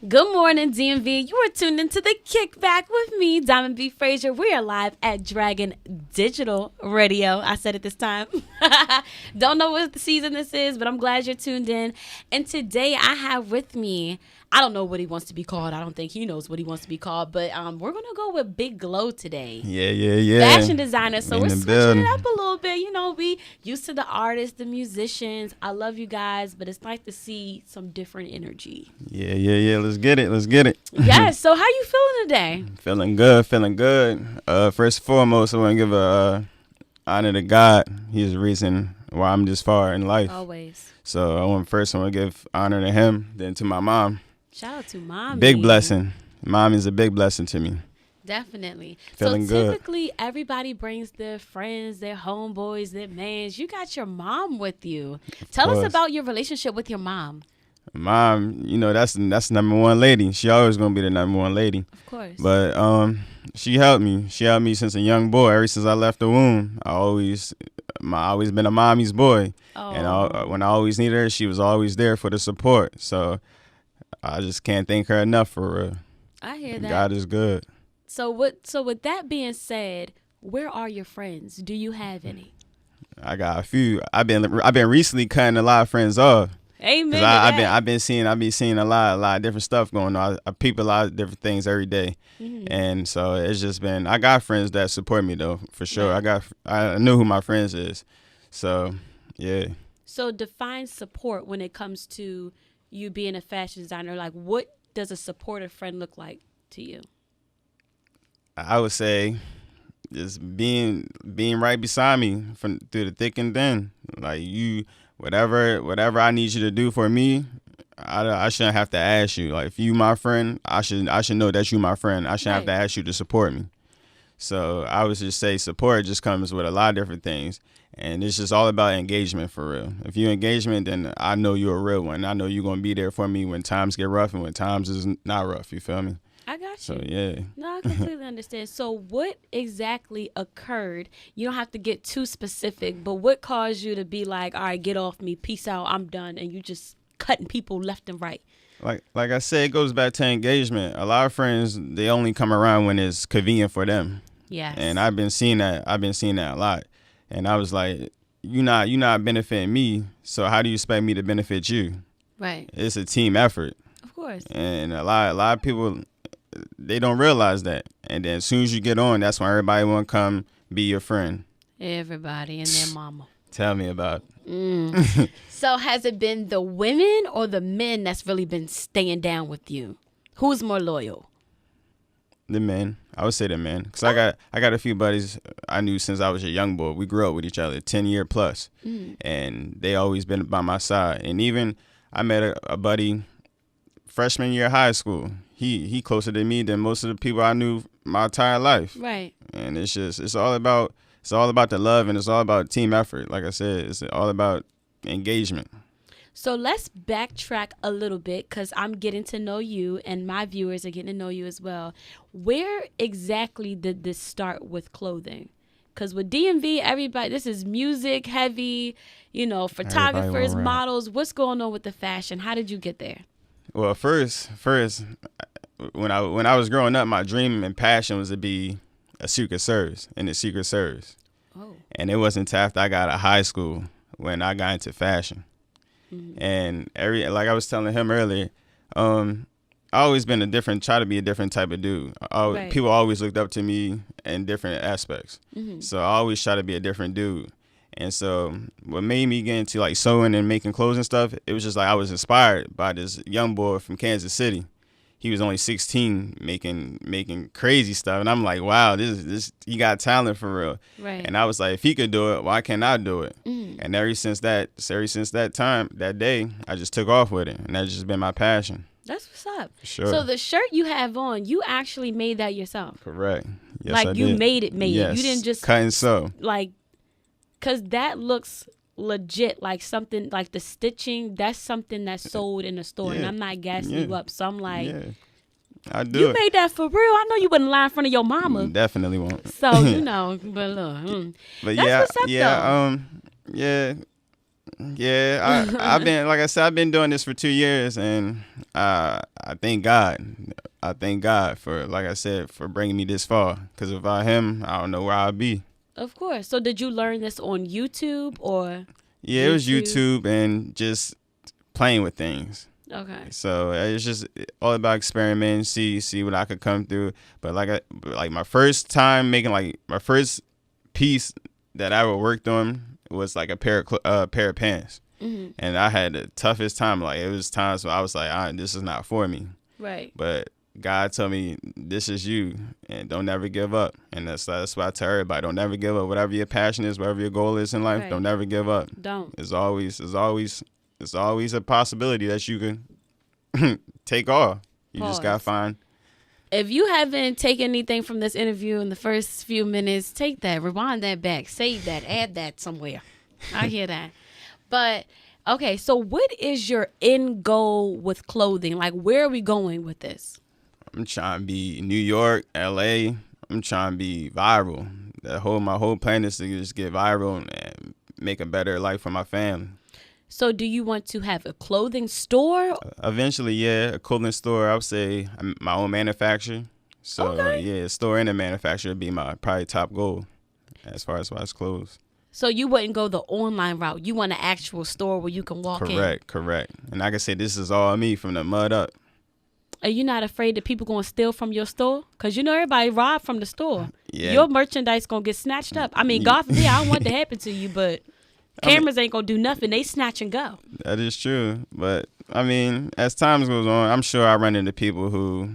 Good morning, DMV. You are tuned into the Kick Back with me, Diamond B. Frazier. We are live at Dragon Digital Radio. I said it this time. Don't know what season this is, but I'm glad you're tuned in. And today I have with me, I don't know what he wants to be called. I don't think he knows what he wants to be called, but we're going to go with Big Glow today. Yeah. Fashion designer. So we're switching it up a little bit. You know, we used to the artists, the musicians. I love you guys, but it's nice to see some different energy. Yeah. Let's get it. Yes. So how you feeling today? Feeling good. First and foremost, I want to give a honor to God. He's the reason why I'm this far in life. Always. So I want to give honor to him, then to my mom. Shout out to Mommy. Big blessing. Mom is a big blessing to me. Definitely. Feeling so good. Typically everybody brings their friends, their homeboys, their mans. You got your mom with you. Tell us about your relationship with your mom. Mom, you know, that's number one lady. She always gonna be the number one lady. Of course. But she helped me. She helped me since a young boy. Ever since I left the womb, I always been a mommy's boy. Oh. And when I always needed her, she was always there for the support. So I just can't thank her enough for real. I hear that. God is good. So with that being said, where are your friends? Do you have any? I got a few. I've been recently cutting a lot of friends off. Amen. I've been seeing a lot of different stuff going on. I peep a lot of different things every day. Mm-hmm. And so it's just been, I got friends that support me though, for sure. Yeah. I know who my friends is. So yeah. So define support when it comes to you being a fashion designer. Like, what does a supportive friend look like to you? I would say just being right beside me through the thick and thin. Like you, whatever I need you to do for me, I shouldn't have to ask you. Like if you my friend, I should know that you my friend. I shouldn't have to ask you to support me. So I would just say support just comes with a lot of different things. And it's just all about engagement for real. If you engagement, then I know you're a real one. I know you're going to be there for me when times get rough and when times is not rough. You feel me? I got you. So, yeah. No, I completely understand. So what exactly occurred? You don't have to get too specific, but what caused you to be like, all right, get off me, peace out, I'm done, and you just cutting people left and right? Like I said, it goes back to engagement. A lot of friends, they only come around when it's convenient for them. Yes. And I've been seeing that a lot. And I was like, you're not benefiting me, so how do you expect me to benefit you? Right. It's a team effort. Of course. And a lot of people, they don't realize that. And then as soon as you get on, that's when everybody want to come be your friend. Everybody and their mama. Tell me about it. So has it been the women or the men that's really been staying down with you? Who's more loyal? The men. I would say the men. Because I got a few buddies I knew since I was a young boy. We grew up with each other, 10 year plus. And they always been by my side. And even I met a buddy freshman year of high school. He closer to me than most of the people I knew my entire life. Right. And it's all about the love and it's all about team effort. Like I said, it's all about engagement. So let's backtrack a little bit because I'm getting to know you and my viewers are getting to know you as well. Where exactly did this start with clothing? Because with DMV, everybody, this is music heavy, photographers, models. What's going on with the fashion? How did you get there? Well, first, when I was growing up, my dream and passion was to be a Secret Service in the Secret Service. Oh. And it wasn't until after I got out of high school when I got into fashion. Mm-hmm. And like I was telling him earlier, I always been try to be a different type of dude. Right. People always looked up to me in different aspects. Mm-hmm. So I always try to be a different dude. And so what made me get into like sewing and making clothes and stuff, it was just like I was inspired by this young boy from Kansas City. He was only 16 making crazy stuff. And I'm like, wow, this he got talent for real. Right. And I was like, if he could do it, why can't I do it? Mm. And ever since that day, I just took off with it. And that's just been my passion. That's what's up. For sure. So the shirt you have on, you actually made that yourself. Correct. Yes, like I you did. made it. Yes. You didn't just cut and sew. Like, because that looks legit, like something like the stitching, that's something that's sold in the store. And I'm not gassing you up. So I'm like, I do. You made that for real. I know you wouldn't lie in front of your mama. Definitely won't. So, but look. But that's what's up, though. Yeah, I've been, like I said, I've been doing this for 2 years, and I thank God. I thank God for, like I said, for bringing me this far. Because without him, I don't know where I'd be. Of course. So did you learn this on YouTube or? Yeah, it was YouTube and just playing with things. Okay. So it's just all about experimenting, see what I could come through. But like my first time making like my first piece that I ever worked on was like a pair of pants, and I had the toughest time. Like it was times where I was like, this is not for me. Right. But God told me this is you, and don't never give up. And that's why I tell everybody, don't never give up. Whatever your passion is, whatever your goal is in life, don't never give up. Don't. It's always a possibility that you can take off. You just gotta find. If you haven't taken anything from this interview in the first few minutes, take that, rewind that back, save that, add that somewhere. I hear that. But okay, so what is your end goal with clothing? Like, where are we going with this? I'm trying to be New York, LA. I'm trying to be viral. My whole plan is to just get viral and make a better life for my family. So do you want to have a clothing store? Eventually, yeah, a clothing store. I would say my own manufacturer. So, yeah, a store and a manufacturer would be my probably top goal as far as clothes. So you wouldn't go the online route. You want an actual store where you can walk in. Correct. And like I said, this is all me from the mud up. Are you not afraid that people going to steal from your store? Because you know everybody robbed from the store. Yeah. Your merchandise going to get snatched up. I mean, God forbid, I don't want it to happen to you, but cameras ain't going to do nothing. They snatch and go. That is true. But, I mean, as time goes on, I'm sure I run into people who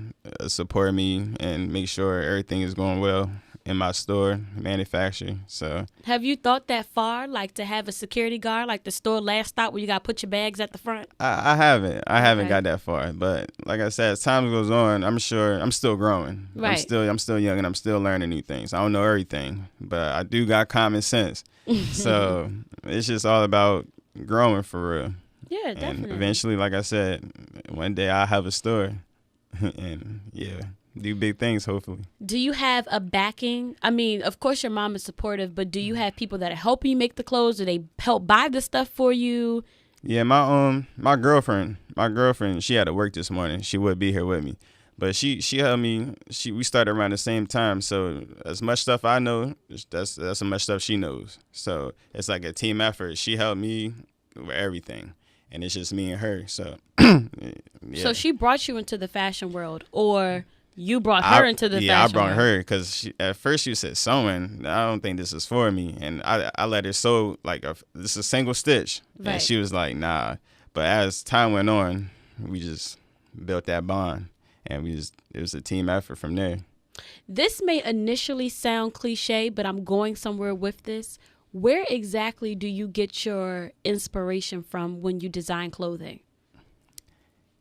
support me and make sure everything is going well in my store, manufacturing. So, have you thought that far, like to have a security guard, like the store last stop where you got to put your bags at the front? I haven't got that far. But like I said, as time goes on, I'm sure I'm still growing. Right. I'm still young and I'm still learning new things. I don't know everything, but I do got common sense. So it's just all about growing for real. Yeah, definitely. And eventually, like I said, one day I'll have a store and do big things, hopefully. Do you have a backing? I mean, of course your mom is supportive, but do you have people that are helping you make the clothes? Do they help buy the stuff for you? Yeah, my girlfriend, she had to work this morning. She would be here with me. But she helped me. We started around the same time. So as much stuff I know, that's as much stuff she knows. So it's like a team effort. She helped me with everything. And it's just me and her. So yeah. So she brought you into the fashion world, or you brought her into the fashion world? Yeah, I brought her because at first she said sewing. I don't think this is for me. And I let her sew like this is a single stitch. Right. And she was like, nah. But as time went on, we just built that bond. And it was a team effort from there. This may initially sound cliche, but I'm going somewhere with this. Where exactly do you get your inspiration from when you design clothing?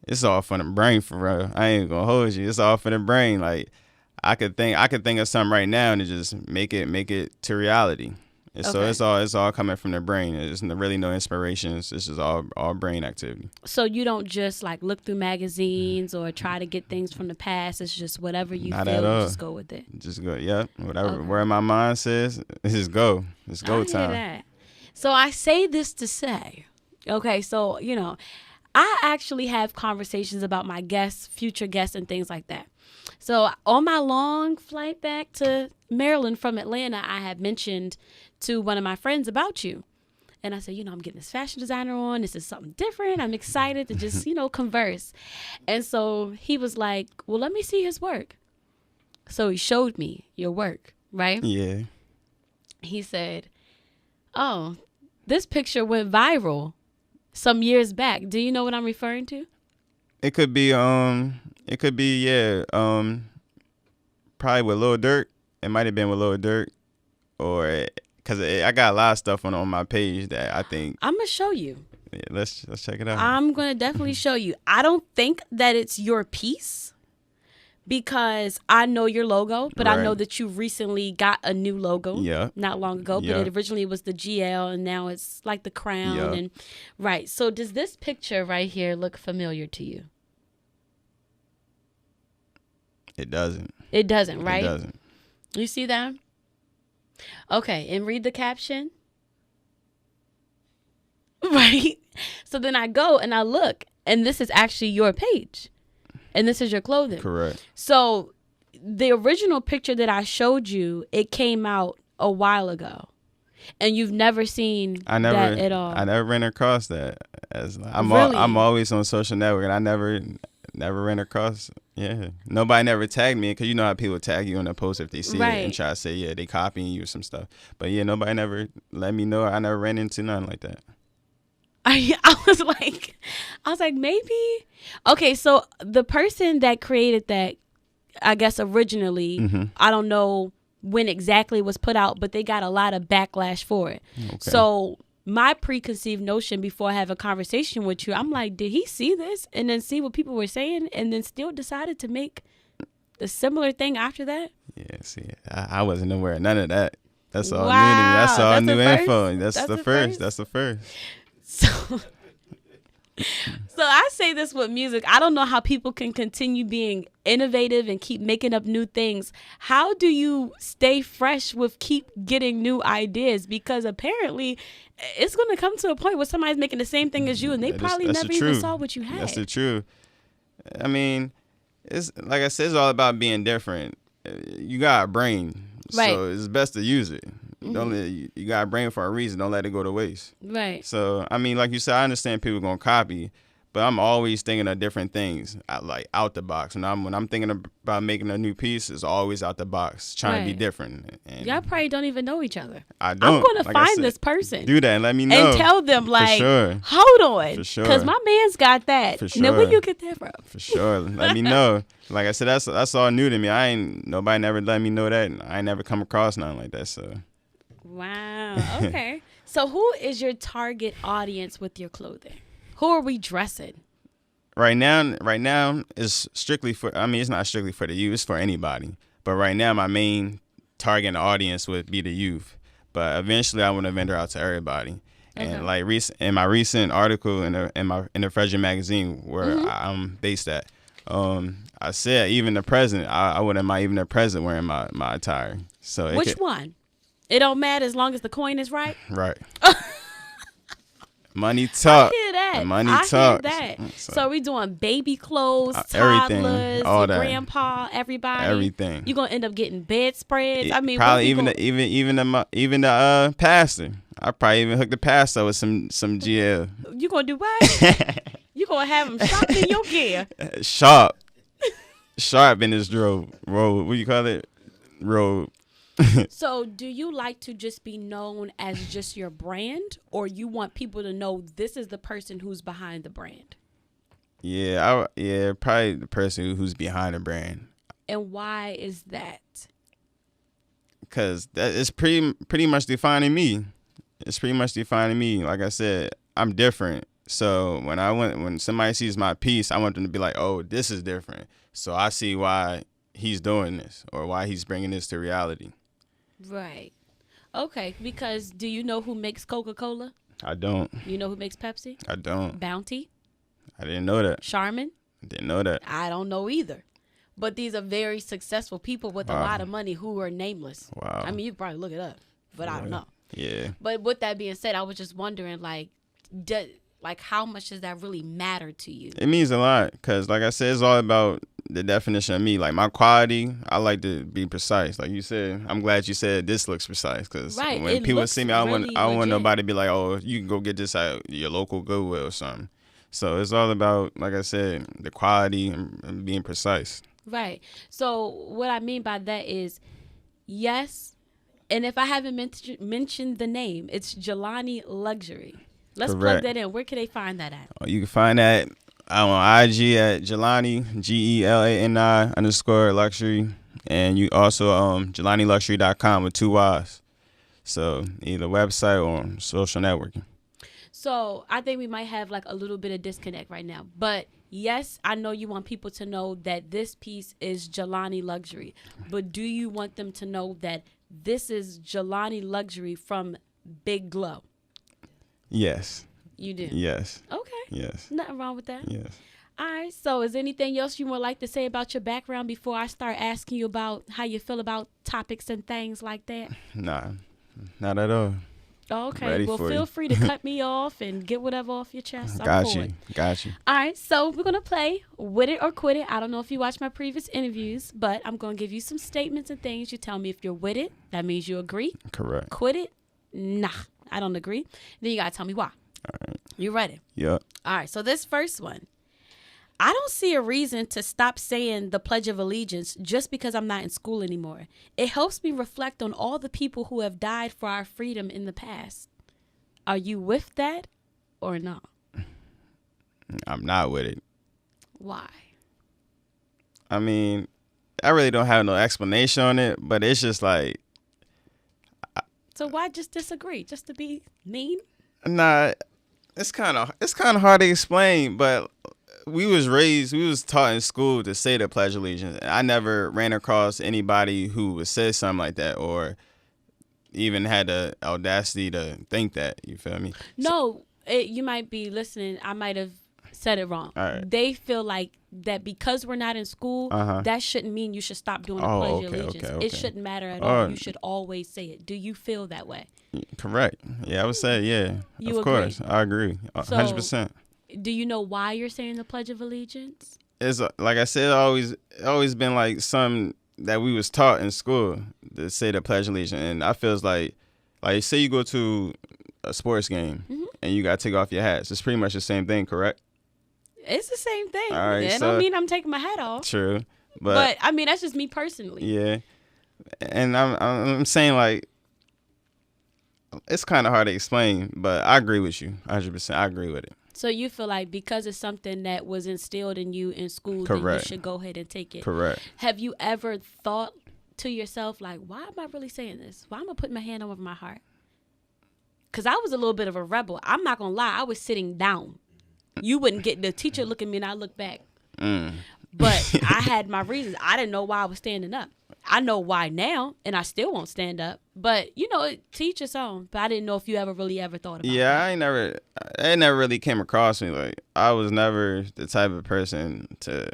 It's all from the brain, for real. I ain't gonna hold you. It's all from the brain. Like I could think of something right now and just make it to reality. So it's all coming from the brain. There's really no inspirations. This is all brain activity. So you don't just like look through magazines or try to get things from the past. It's just whatever you feel, you just go with it. Just go, yeah. Whatever, where my mind says, just go. It's go time. Hear that. So I say this to say, okay, so I actually have conversations about my guests, future guests, and things like that. So on my long flight back to Maryland from Atlanta, I had mentioned to one of my friends about you. And I said, I'm getting this fashion designer on. This is something different. I'm excited to just, converse. And so he was like, well, let me see his work. So he showed me your work, right? Yeah. He said, oh, this picture went viral some years back. Do you know what I'm referring to? It could be, probably with Lil Durk. It might have been with Lil Durk, or because I got a lot of stuff on my page that I think I'm gonna show you. Yeah, let's check it out. I'm gonna definitely show you. I don't think that it's your piece because I know your logo, but right. I know that you recently got a new logo. Yeah. Not long ago, but it originally was the GL, and now it's like the crown. Yeah. And right. So does this picture right here look familiar to you? It doesn't. It doesn't, right? It doesn't. You see that? Okay, and read the caption. Right. right? So then I go and I look, and this is actually your page, and this is your clothing. Correct. So the original picture that I showed you, it came out a while ago, and you've never seen that at all. I never ran across that. I'm Really? I'm always on social network, and I never ran across. Yeah, nobody never tagged me, because you know how people tag you on a post if they see Right. it and try to say, yeah, they copying you or some stuff. But yeah, nobody never let me know. I never ran into nothing like that. I was like, maybe. Okay, so the person that created that, I guess originally, I don't know when exactly it was put out, but they got a lot of backlash for it. Okay. So my preconceived notion before I have a conversation with you, I'm like, did he see this and then see what people were saying and then still decided to make the similar thing after that? Yeah, see, I wasn't aware of none of that. That's all new to me. Wow, That's all that's new the first? info. That's That's the the first. first? That's the first. So I say this with music. I don't know how people can continue being innovative and keep making up new things. How do you stay fresh with keep getting new ideas? Because apparently it's going to come to a point where somebody's making the same thing as you and they probably That's never the even truth. saw what you had. That's the truth. I mean, it's like I said, it's all about being different. You got a brain, Right. so it's best to use it. Don't let, you got a brain for a reason. Don't let it go to waste. Right. So I mean, like you said, I understand people gonna copy, but I'm always thinking of different things, like out the box. And when I'm thinking about making a new piece, it's always out the box, trying to be Right. different. And Y'all probably don't even know each other. I don't. I'm going to Like I find said, this person. Do that and let me know. And tell them, like, sure. hold on. For sure. Because my man's got that. For Now, where sure. you get that from? For sure. Let me know. Like I said, that's all new to me. Nobody never let me know that. I ain't never come across nothing like that. So Wow. Okay. So who is your target audience with your clothing? Who are we dressing? right now it's strictly for. I mean, it's not strictly for the youth. It's for anybody. But right now, my main target audience would be the youth. But eventually, I want to vendor out to everybody. Okay. And like in my recent article in the Frazier magazine where I'm based at, I said even the president, I wouldn't mind even the president wearing my attire. So Which one? It don't matter as long as the coin is right. Right. Money talk. I hear that. Money I talk. hear that. So are we doing baby clothes, everything, toddlers, all your that. grandpa, everybody? Everything. You're gonna end up getting bedspreads. I mean, probably what even the pastor. I probably even hook the pastor with some GL. you gonna do what? You gonna have him shopped in your gear? Sharp in his robe. What do you call it? Robe. So do you like to just be known as just your brand, or you want people to know this is the person who's behind the brand? Yeah, probably the person who's behind the brand. And why is that? Because that is pretty much defining me. It's pretty much defining me. Like I said, I'm different. So when somebody sees my piece, I want them to be like, oh, this is different. So I see why he's doing this or why he's bringing this to reality. Right. Okay, because do you know who makes Coca-Cola? I don't. You know who makes Pepsi? I don't. Bounty? I didn't know that. Charmin? I didn't know that. I don't know either. But these are very successful people with a lot of money who are nameless. Wow. I mean, you can probably look it up, but I don't know. Yeah. But with that being said, I was just wondering, like how much does that really matter to you? It means a lot because, like I said, it's all about the definition of me. Like my quality, I like to be precise. Like you said, I'm glad you said this looks precise because Right, when it people looks see me, I don't really want legit. nobody to be like, oh, you can go get this at your local Goodwill or something. So it's all about, like I said, the quality and being precise. Right. So what I mean by that is, yes, and if I haven't mentioned the name, it's Gelani Luxury. Let's plug Correct. that in. Where can they find that at? You can find that on IG at Gelani, GELANI_luxury. And you also GelaniLuxury.com with 2 Y's. So either website or social networking. So I think we might have like a little bit of disconnect right now. But yes, I know you want people to know that this piece is Gelani Luxury. But do you want them to know that this is Gelani Luxury from Big Glow? Yes. You do? Yes. Okay. Yes. Nothing wrong with that. Yes. All right. So is there anything else you would like to say about your background before I start asking you about how you feel about topics and things like that? Nah, not at all. Okay, Ready well, for feel you. free to cut me off and get whatever off your chest. I'm for it. Got you. All right, so we're going to play With It or Quit It. I don't know if you watched my previous interviews, but I'm going to give you some statements and things. You tell me if you're with it. That means you agree. Correct. Quit it. Nah, I don't agree. Then you got to tell me why. All right. You ready? Yep. All right, so this first one. I don't see a reason to stop saying the Pledge of Allegiance just because I'm not in school anymore. It helps me reflect on all the people who have died for our freedom in the past. Are you with that or not? I'm not with it. Why? I mean, I really don't have no explanation on it, but it's just like, So why just disagree? Just to be mean? nah, it's kind of hard to explain, but we was taught in school to say the Pledge of Allegiance. I never ran across anybody who would say something like that or even had the audacity to think that. You feel me? No, you might be listening. I might have said it wrong. All right. They feel like that because we're not in school, that shouldn't mean you should stop doing the Pledge of Allegiance. Okay. It shouldn't matter at all. You should always say it. Do you feel that way? Correct. Yeah, I would say, yeah. You of course. I agree. 100%. Do you know why you're saying the Pledge of Allegiance? It's like I said, always been like something that we was taught in school to say the Pledge of Allegiance. And I feels like say you go to a sports game and you got to take off your hats. It's pretty much the same thing, correct? It's the same thing. All right, It don't mean I'm taking my hat off. True. But I mean, that's just me personally. Yeah. And I'm saying, like, it's kind of hard to explain, but I agree with you 100%. I agree with it. So you feel like because it's something that was instilled in you in school, Correct. then you should go ahead and take it. Correct. Have you ever thought to yourself, like, why am I really saying this? Why am I putting my hand over my heart? Because I was a little bit of a rebel. I'm not going to lie. I was sitting down. You wouldn't get the teacher look at me and I look back. But I had my reasons. I didn't know why I was standing up. I know why now, and I still won't stand up. But, you know, teach its own. But I didn't know if you ever thought about it. Yeah, it never really came across me. Like, I was never the type of person to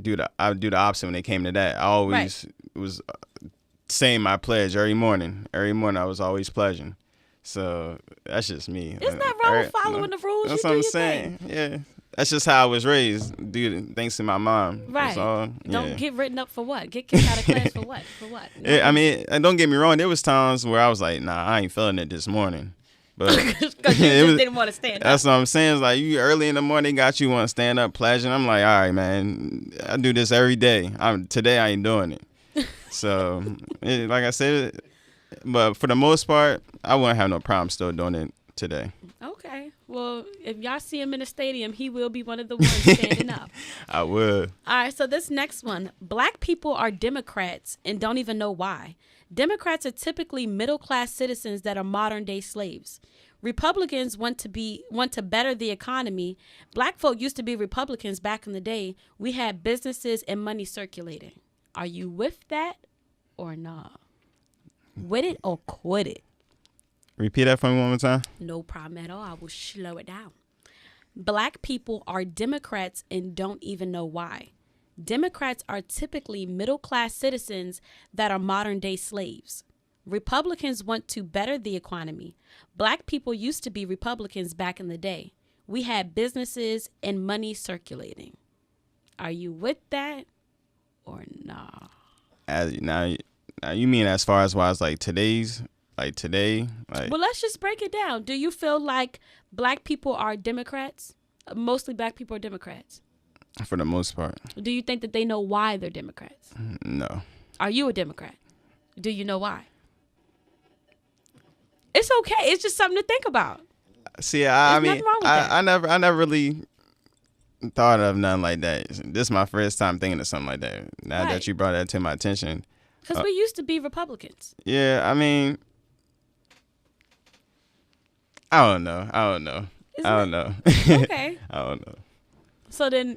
do the opposite when it came to that. I always was saying my pledge every morning. Every morning I was always pledging. So that's just me. It's not wrong with following the rules. That's you what do I'm your saying. thing. Yeah. That's just how I was raised, dude. Thanks to my mom. Right. Don't get written up for what? Get kicked out of class for what? For what? No. Yeah, I mean, and don't get me wrong. There was times where I was like, nah, I ain't feeling it this morning. But Because you just didn't want to stand up. That's what I'm saying. It's like you early in the morning got you want to stand up pledging. I'm like, all right, man. I do this every day. Today I ain't doing it. So, like I said, but for the most part, I wouldn't have no problem still doing it today. Okay. Well, if y'all see him in the stadium, he will be one of the ones standing up. I would. All right, so this next one. Black people are Democrats and don't even know why. Democrats are typically middle-class citizens that are modern-day slaves. Republicans want to better the economy. Black folk used to be Republicans back in the day. We had businesses and money circulating. Are you with that or not? With it or quit it? Repeat that for me one more time. No problem at all. I will slow it down. Black people are Democrats and don't even know why. Democrats are typically middle-class citizens that are modern-day slaves. Republicans want to better the economy. Black people used to be Republicans back in the day. We had businesses and money circulating. Are you with that or not? Now you mean as far as why it's like today's? Like today? Well, let's just break it down. Do you feel like black people are Democrats? Mostly black people are Democrats. For the most part. Do you think that they know why they're Democrats? No. Are you a Democrat? Do you know why? It's okay. It's just something to think about. See, I mean, nothing wrong with that. I never really thought of nothing like that. This is my first time thinking of something like that. Now that you brought that to my attention. Because we used to be Republicans. Yeah, I mean, I don't know. I don't know. Okay. I don't know.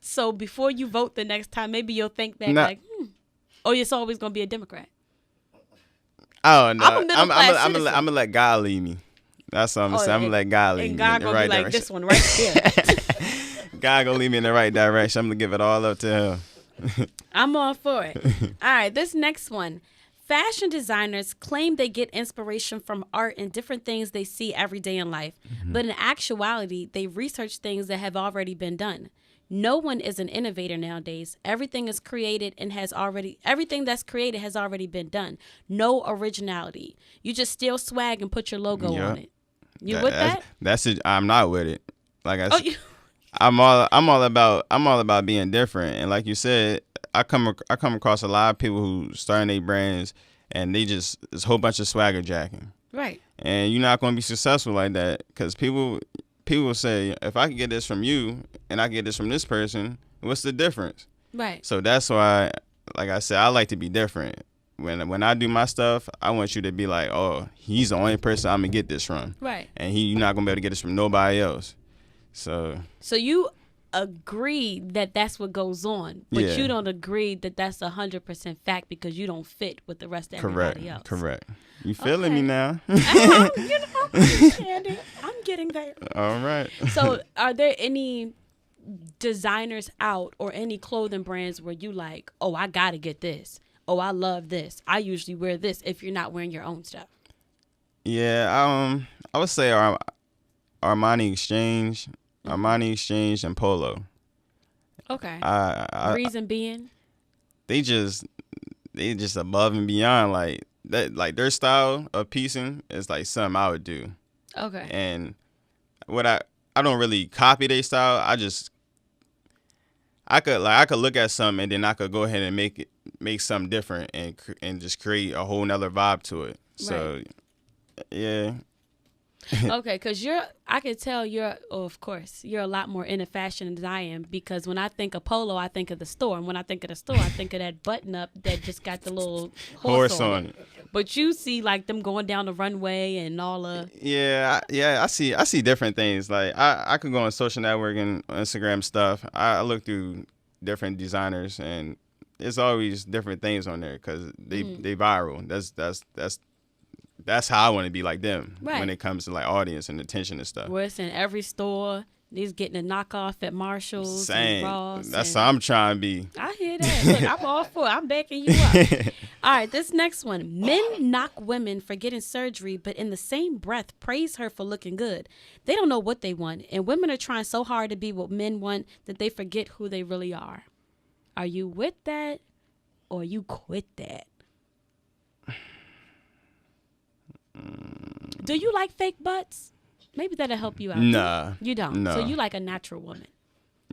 So before you vote the next time, maybe you'll think back oh, it's always going to be a Democrat. I don't know. I'm a middle-class I'm gonna let God lead me. That's what I'm saying. I'm gonna let God lead me. And God in the gonna right be like direction. this one right here. God gonna lead me in the right direction. I'm gonna give it all up to Him. I'm all for it. All right, this next one. Fashion designers claim they get inspiration from art and different things they see every day in life. But in actuality, they research things that have already been done. No one is an innovator nowadays. Everything is created and everything that's created has already been done. No originality. You just steal swag and put your logo on it. You with that? That's it. I'm not with it. Like I said, I'm all about being different. And like you said, I come across a lot of people who starting their brands and they just it's a whole bunch of swagger jacking. Right. And you're not going to be successful like that because people say, if I can get this from you and I get this from this person, what's the difference? Right. So that's why, like I said, I like to be different. When I do my stuff, I want you to be like, oh, he's the only person I'm going to get this from. Right. And you're not going to be able to get this from nobody else. So you agree that that's what goes on, but you don't agree that that's 100% fact because you don't fit with the rest of everybody else. Correct. You feeling me now? I'm understanding. I'm getting there. All right. So are there any designers out or any clothing brands where you like, oh, I got to get this. Oh, I love this. I usually wear this if you're not wearing your own stuff. Yeah, I would say Armani Exchange, and Polo. Okay. Reason being? They just above and beyond like that. Like their style of piecing is like something I would do. Okay. And what I don't really copy their style. I could look at something and then I could go ahead and make something different and just create a whole nother vibe to it. So, yeah. Okay, because I can tell of course, you're a lot more into fashion than I am because when I think of Polo, I think of the store. And when I think of the store, I think of that button up that just got the little horse on it. But you see like them going down the runway and all of. Yeah, I see different things. Like I could go on social networking, Instagram stuff. I look through different designers and there's always different things on there because they viral. That's how I want to be like them when it comes to like audience and attention and stuff. Well, it's in every store. They's getting a knockoff at Marshall's and Ross. That's how I'm trying to be. I hear that. Look, I'm all for it. I'm backing you up. All right, this next one. Men knock women for getting surgery, but in the same breath, praise her for looking good. They don't know what they want, and women are trying so hard to be what men want that they forget who they really are. Are you with that, or you quit that? Do you like fake butts? Maybe that'll help you out. Nah. You don't? No. So you like a natural woman?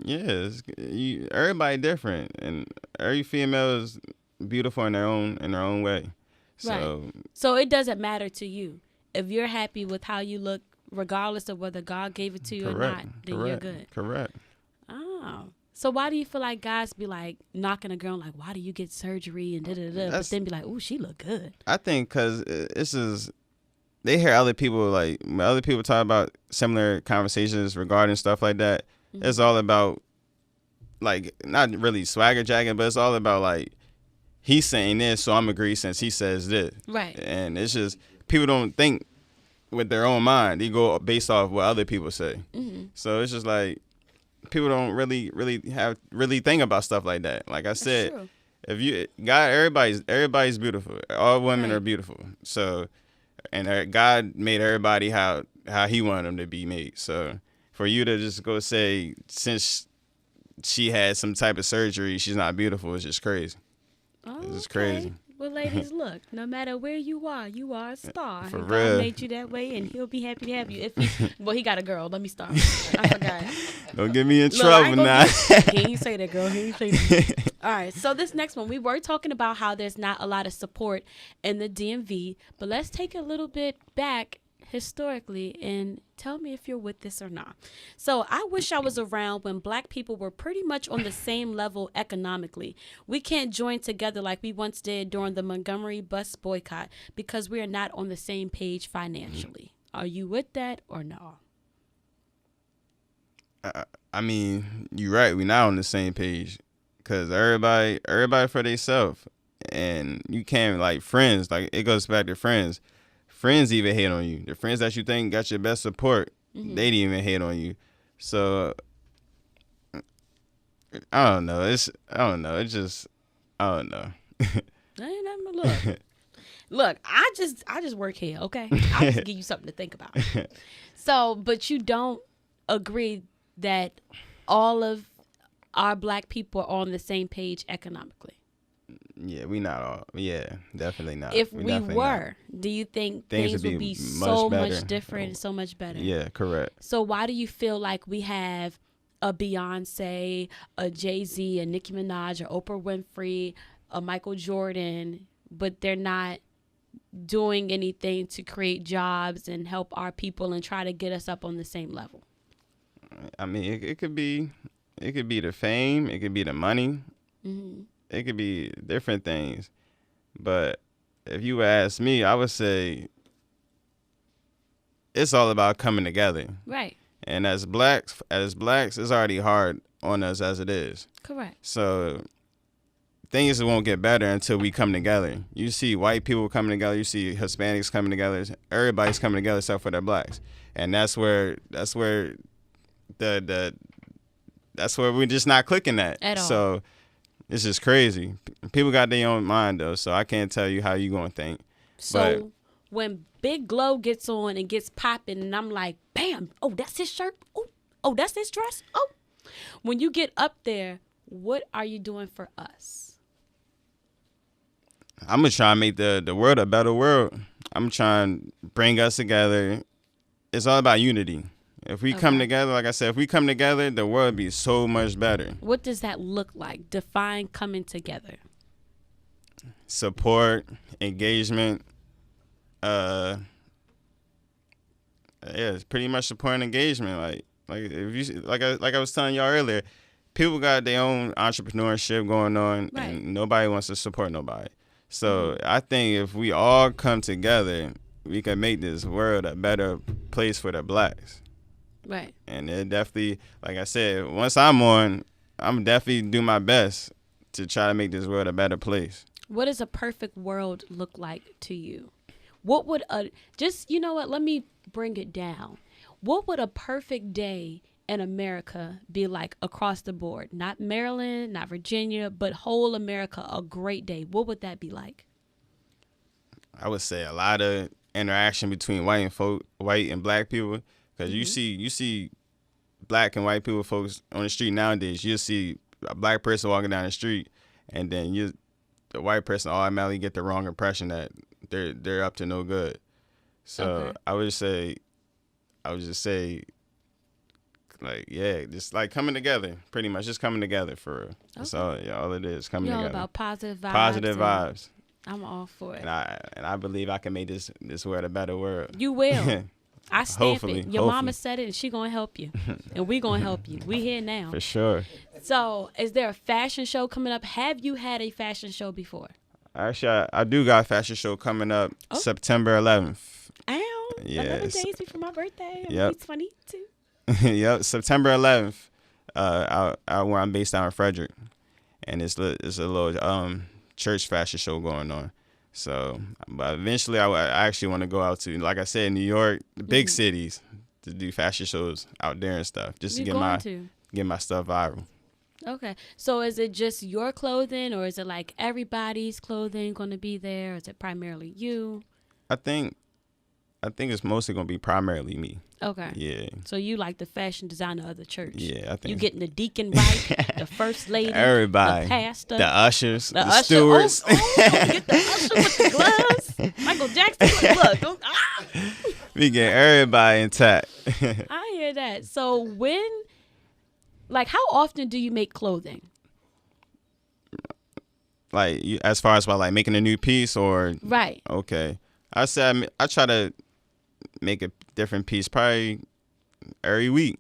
Yes. Everybody different. And every female is beautiful in their own way. So, right. So it doesn't matter to you. If you're happy with how you look, regardless of whether God gave it to you or not, then you're good. Correct. Oh. So why do you feel like guys be like knocking a girl like, why do you get surgery and da-da-da, but then be like, ooh, she look good? I think because they hear other people, like, when other people talk about similar conversations regarding stuff like that, it's all about, like, not really swagger jacking, but it's all about, like, he's saying this, so I'm agree since he says this. Right. And it's just, people don't think with their own mind. They go based off what other people say. Mm-hmm. So it's just, like, people don't really think about stuff like that. Like I said, everybody's beautiful. All women are beautiful. So... And God made everybody how he wanted them to be made. So for you to just go say, since she had some type of surgery, she's not beautiful, it's just crazy. Oh, it's just crazy. Well, ladies, look, no matter where you are a star. For and real. God made you that way, and he'll be happy to have you. He got a girl. Let me stop. I forgot. Don't get me in trouble now. He ain't say that, girl. He ain't say that. All right, so this next one, we were talking about how there's not a lot of support in the DMV, but let's take a little bit back historically and tell me if you're with this or not. So I wish I was around when black people were pretty much on the same level economically. We can't join together like we once did during the Montgomery bus boycott because we are not on the same page financially. Are you with that or no? I mean, you're right. We're not on the same page because everybody for themselves. And you can't, like, friends, like, it goes back to friends. Friends even hate on you. The friends that you think got your best support, they didn't even hate on you. So I don't know. I don't know. It just, I don't know. I ain't nothing but look. Look, I just work here, okay? I just give you something to think about. So, but you don't agree that all of our black people are on the same page economically? Yeah, we not all. Yeah, definitely not. If we were, do you think things would be so much different and so much better? Yeah, correct. So why do you feel like we have a Beyonce, a Jay-Z, a Nicki Minaj, or Oprah Winfrey, a Michael Jordan, but they're not doing anything to create jobs and help our people and try to get us up on the same level? I mean, it could be the fame, it could be the money, it could be different things. But if you ask me, I would say it's all about coming together. Right. And as blacks, it's already hard on us as it is. Correct. So things won't get better until we come together. You see white people coming together, you see Hispanics coming together, everybody's coming together except for the blacks. And that's where we're just not clicking at all. So it's just crazy. People got their own mind though, so I can't tell you how you gonna think. So when Big Glow gets on and gets popping, and I'm like, bam! Oh, that's his shirt. Oh, that's his dress. Oh, when you get up there, what are you doing for us? I'm gonna try and make the world a better world. I'm trying to bring us together. It's all about unity. If we come together, like I said, if we come together, the world would be so much better. What does that look like? Define coming together. Support, engagement. It's pretty much support and engagement. Like if you like I was telling y'all earlier, people got their own entrepreneurship going on, right, and nobody wants to support nobody. So I think if we all come together, we can make this world a better place for the blacks. Right. And it definitely, like I said, once I'm on, I'm definitely do my best to try to make this world a better place. What does a perfect world look like to you? What would you know what? Let me bring it down. What would a perfect day in America be like across the board? Not Maryland, not Virginia, but whole America, a great day. What would that be like? I would say a lot of interaction between white and black people. Because you see black and white people, folks on the street nowadays. You'll see a black person walking down the street, and then the white person automatically get the wrong impression that they're up to no good. So I would just say, like, yeah, just like coming together, pretty much just coming together for real. That's all it is, coming together. All about positive vibes. Positive vibes. I'm all for it. And I believe I can make this world a better world. You will. I stamp Hopefully, it. Your mama said it, and she gonna help you, and we gonna help you. We here now. For sure. So, is there a fashion show coming up? Have you had a fashion show before? Actually, I do got a fashion show coming up September 11th. Ow! Yes. 11 days before my birthday. Yep. It's 22. Yep. September 11th. Where I'm based out in Frazier, and it's a little church fashion show going on. So, but eventually, I actually want to go out to, like I said, New York, the big cities, to do fashion shows out there and stuff, just to get my stuff viral. Okay, so is it just your clothing, or is it like everybody's clothing going to be there? Or is it primarily you? I think it's mostly going to be primarily me. Okay. Yeah. So you like the fashion designer of the church? Yeah, I think. You getting the deacon right, the first lady, everybody, the pastor, the ushers, the usher, stewards. Don't get the usher with the gloves. Michael Jackson, look. We get everybody intact. I hear that. So how often do you make clothing? Like, as far as like making a new piece or? Right. Okay. I said I try to make a different piece probably every week.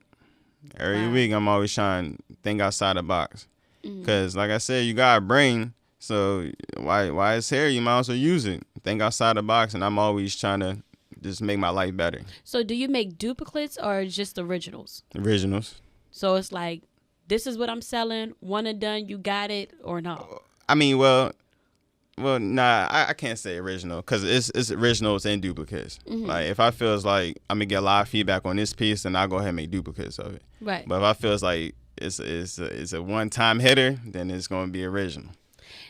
Every week I'm always trying to think outside the box. Because like I said, you got a brain, so why it's here, you might as well use it. Think outside the box, and I'm always trying to just make my life better. So do you make duplicates or just originals? Originals. So it's like, this is what I'm selling, one and done, you got it, or no? I mean, well, nah, I can't say original because it's originals and duplicates. Like, if I feels like I'm gonna get a lot of feedback on this piece, then I'll go ahead and make duplicates of it. Right. But if I feels like it's a one-time hitter, then it's gonna be original.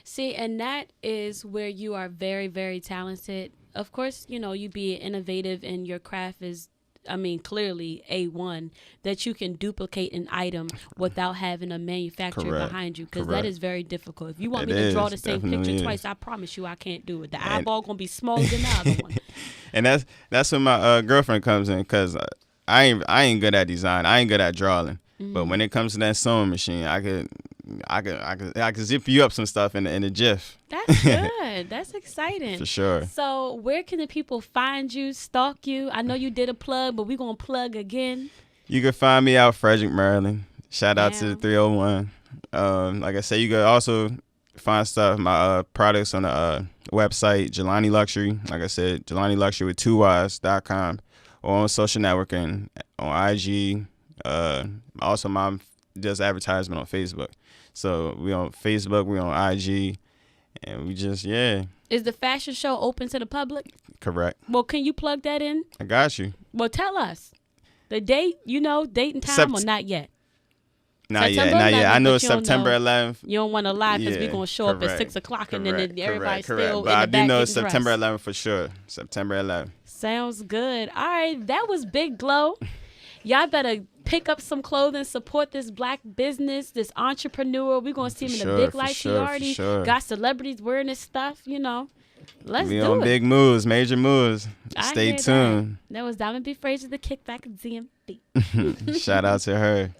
See, and that is where you are very, very talented. Of course, you know, you be innovative and your craft is, I mean, clearly A1, that you can duplicate an item without having a manufacturer Correct. behind you, because Correct. that is very difficult. If you want It me to draw is, the same definitely picture is. twice, I promise you I can't do it. The eyeball going to be smaller than the other one. And that's when my girlfriend comes in, because I ain't good at design. I ain't good at drawing. But when it comes to that sewing machine, I could zip you up some stuff in a jiff. That's good. That's exciting. For sure. So where can the people find you, stalk you? I know you did a plug, but we're going to plug again. You can find me out Frederick, Maryland. Shout out to Damn. the 301. Like I said, you can also find stuff, my products on the website, Gelani Luxury. Like I said, Gelani Luxury with 2Ys.com, or on social networking, on IG. Also, mom does advertisement on Facebook. So we on Facebook, we on IG, and we just, yeah. Is the fashion show open to the public? Correct. Well, can you plug that in? I got you. Well, tell us. The date, date and time, or not yet? Not yet. September Not yet. I 11th, know but it's you don't September know. 11th. You don't want to lie because we're Yeah, going to show up at correct, 6 o'clock and then correct, everybody's correct. still But in I the do back know getting it's September dressed. 11th for sure. September 11th. Sounds good. All right. That was Big Glow. Y'all better pick up some clothing, support this black business, this entrepreneur. We're going to see him in the big lights. He already got celebrities wearing his stuff, Let's We do on it. big moves, major moves. I Stay hear tuned. That was Diamond B. Frazier, the Kick Back DMV. Shout out to her.